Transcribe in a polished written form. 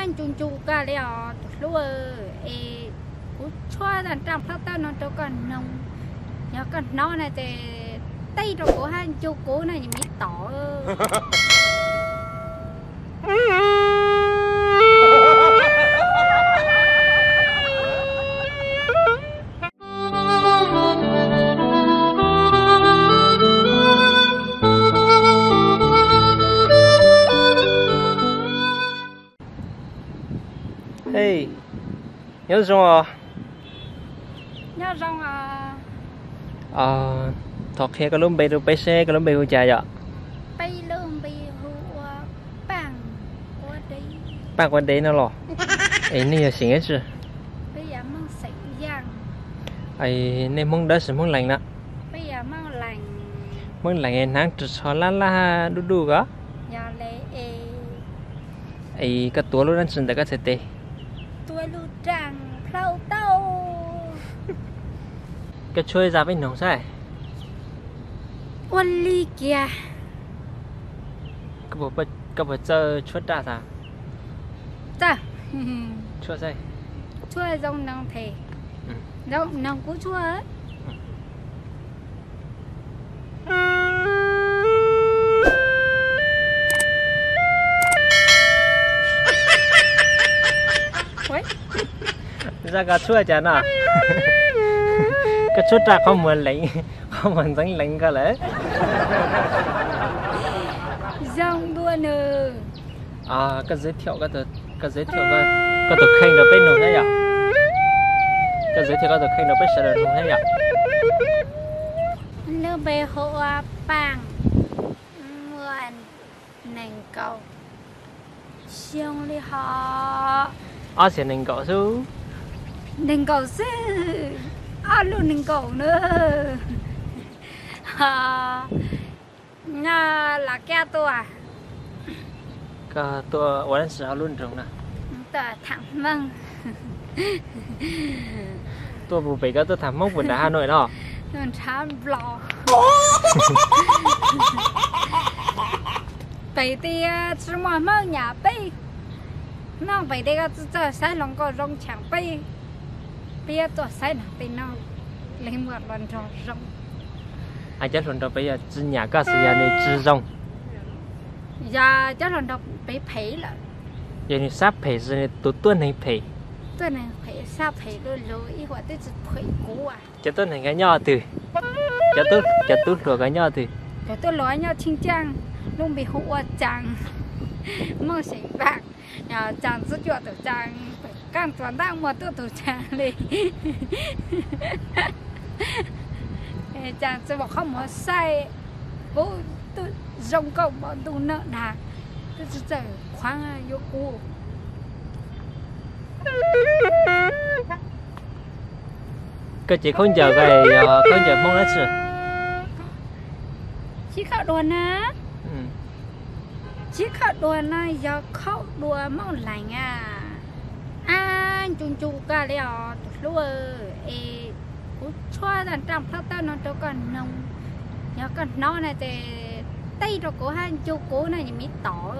anh chung chung cả leo lúa cú choa đàn trăm phát tao nó cho con nông nhớ con nó này thì tay trong của hai chú cố này như mít tỏ Hey, nhớ xong à? nhớ xong à? Thọ khe cái lúm bê rồi bê xe cái lúm bê hôi chài vậy? Bê lúm bê hôi bằng qua đi. Bằng qua đi nó lò. Ấy này là xịn hết chưa? Bây giờ mong xịn giang. Ấy này mong đỡ sự mong lành đó. Bây giờ mong lành. Mong lành em nắng trượt xóa lá lá đu đu đó. Giờ lệ ấy cái tua luôn ăn sừng tại cái thịt tê. Tua luôn trăng phao tàu. Cái chơi ra bên nông sai. Ôn ly kìa. Cái bộ chơi chuột ra sao? Dạ. Chuột sai. Chuột giống nông thể. Giống nông của chuột ấy. Ra cái chuột chả nào? Cái chuột ra không muốn lấy, không muốn đánh lấy cái lấy. Dòng đua nè. Cái giới thiệu cái tổ khen được bên nông thế nhở? Cái giới thiệu cái tổ khen được bên sở nông thế nhở? Nước bê hoa bằng nguồn nền cầu xiông li họ Sẽ nền cầu chứ? nền cầu chứ luôn nền cầu nữa là kia tôi Cái tôi vẫn sợ luôn rồi nè. tôi thẳng vâng Tôi vừa bị cái tôi thảm mốc vườn đá Hà Nội đó. mình thảm lò vậy thì chỉ mà mơ nhà bay nó vậy đây cái sai lòng có rong chẳng bay bây giờ tôi sai là thì nó lên một lần rồi rong Anh chắc lần đầu bây giờ chỉ nhà cái gì này chỉ rong. giờ chắc lần đầu bị phê là Giờ này sắp phê rồi này tuần này phê. tuần này phê sao phê rồi ít hoặc tới phê cũ à Cho tuần này cái nhỏ từ. Cho tôi rồi cái nhỏ từ. rồi tôi nói nhau chính trang luôn bị hụt chẳng mong sinh bạc nhà chẳng rất chuyện từ chẳng càng toàn đang một từ chẳng đi chẳng sẽ bảo không có sai bố tôi rong cộng bọn tôi nợ nà tôi sẽ chờ khoáng vô cu Cái chị không chờ về không chờ mong hết rồi. chỉ khảo đùa á chỉ khảo đùa này giờ khảo đùa mong lành à anh chung chung cả leo lúa cú choa đàn trăm phát tao nó cho con nông nhớ con nó này thì tay trong của hai chú cố này như mít tỏ